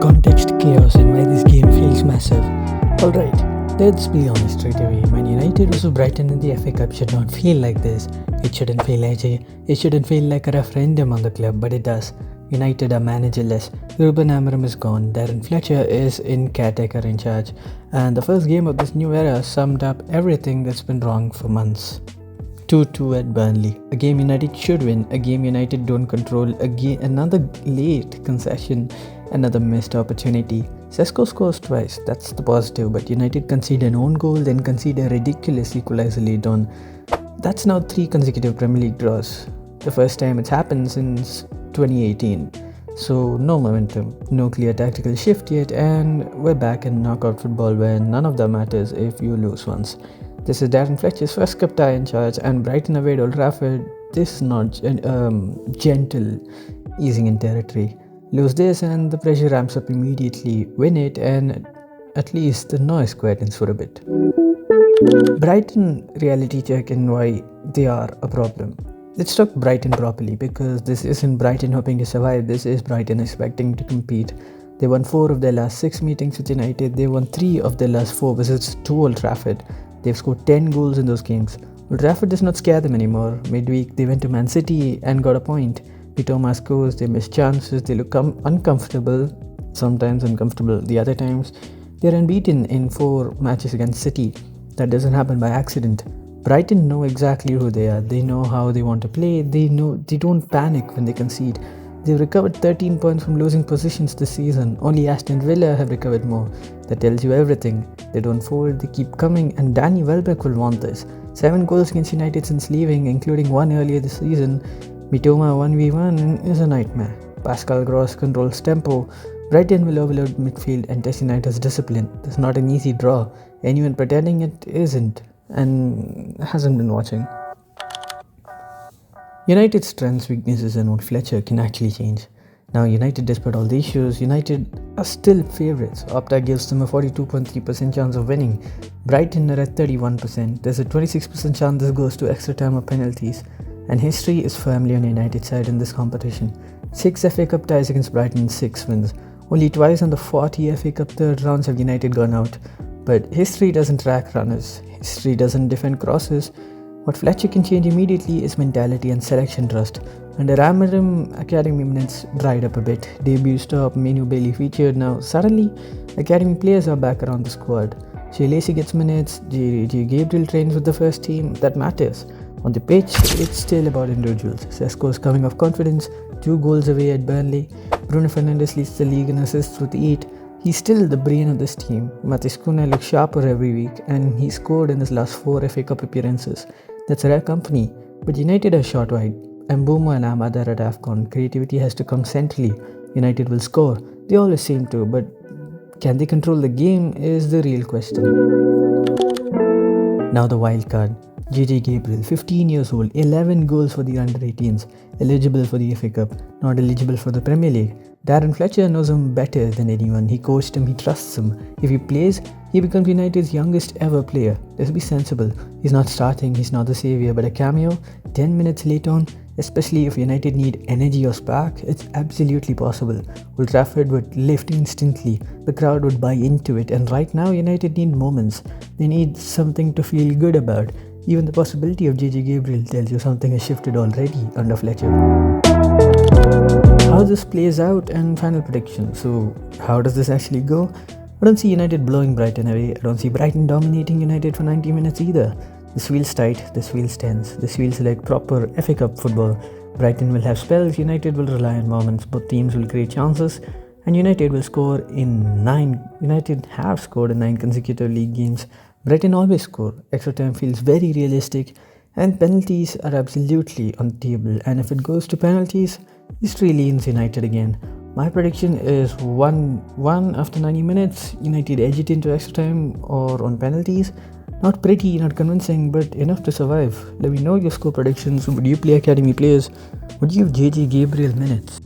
context, chaos, and why this game feels massive. Alright, let's be honest straight away. Man United vs Brighton in the FA Cup should not feel like this. It shouldn't feel edgy. It shouldn't feel like a referendum on the club, but it does. United are managerless. Ruben Amorim is gone. Darren Fletcher is in caretaker in charge. And the first game of this new era summed up everything that's been wrong for months. 2-2 at Burnley. A game United should win. A game United don't control. Another late concession. Another missed opportunity. Sesko scores twice. That's the positive. But United concede an own goal, then concede a ridiculous equaliser late on. That's now 3 consecutive Premier League draws. The first time it's happened since 2018. So no momentum, no clear tactical shift yet, and we're back in knockout football where none of that matters if you lose once. This is Darren Fletcher's first cup tie in charge, and Brighton away at Old Trafford. This is not gentle easing in territory. Lose this and the pressure ramps up immediately. Win it and at least the noise quietens for a bit. Brighton reality check in why they are a problem. Let's talk Brighton properly, because this isn't Brighton hoping to survive. This is Brighton expecting to compete. They won 4 of their last 6 meetings with United. They won 3 of their last 4 visits to Old Trafford. They've scored 10 goals in those games. Old Trafford does not scare them anymore. Midweek, they went to Man City and got a point. Mitoma scores, they miss chances, they look uncomfortable, sometimes uncomfortable. The other times, they're unbeaten in 4 matches against City. That doesn't happen by accident. Brighton know exactly who they are. They know how they want to play. They don't panic when they concede. They've recovered 13 points from losing positions this season. Only Aston Villa have recovered more. That tells you everything. They don't fold, they keep coming, and Danny Welbeck will want this. 7 goals against United since leaving, including 1 earlier this season. Mitoma 1v1 is a nightmare. Pascal Gross controls tempo. Brighton will overload midfield and test United's discipline. It's not an easy draw. Anyone pretending it isn't and hasn't been watching. United's strengths, weaknesses and what Fletcher can actually change. Now United, despite all the issues, United are still favourites. Opta gives them a 42.3% chance of winning. Brighton are at 31%. There's a 26% chance this goes to extra time or penalties. And history is firmly on United's side in this competition. 6 FA Cup ties against Brighton, 6 wins. Only twice in the 40 FA Cup third rounds have United gone out. But history doesn't track runners. History doesn't defend crosses. What Fletcher can change immediately is mentality and selection trust. Under Amorim, academy minutes dried up a bit. Debut stop, Menu Bailey featured. Now suddenly, academy players are back around the squad. Shea Lacey gets minutes. JJ Gabriel trains with the first team. That matters. On the pitch, it's still about individuals. Sesko's coming off confidence. 2 goals away at Burnley. Bruno Fernandes leads the league in assists with 8. He's still the brain of this team. Matis Cunha looks sharper every week, and he scored in his last 4 FA Cup appearances. That's rare company, but United are short wide. Mbeumo and Ahmad are at AFCON. Creativity has to come centrally. United will score. They always seem to, but can they control the game is the real question. Now the wild card. JJ Gabriel, 15 years old, 11 goals for the under-18s, eligible for the FA Cup, not eligible for the Premier League. Darren Fletcher knows him better than anyone. He coached him, he trusts him. If he plays, he becomes United's youngest ever player. Let's be sensible. He's not starting, he's not the saviour, but a cameo, 10 minutes late on, especially if United need energy or spark, it's absolutely possible. Old Trafford would lift instantly, the crowd would buy into it, and right now United need moments. They need something to feel good about. Even the possibility of JJ Gabriel tells you something has shifted already under Fletcher. How this plays out and final prediction. So, how does this actually go? I don't see United blowing Brighton away. I don't see Brighton dominating United for 90 minutes either. This feels tight, this feels tense, this feels like proper FA Cup football. Brighton will have spells, United will rely on moments, both teams will create chances, and United will score in 9. United have scored in 9 consecutive league games. Brighton always score. Extra time feels very realistic, and penalties are absolutely on the table. And if it goes to penalties, history leans United again. My prediction is 1-1 after 90 minutes. United edge it into extra time or on penalties. Not pretty, not convincing, but enough to survive. Let me know your score predictions. Would you play academy players? Would you give JJ Gabriel minutes?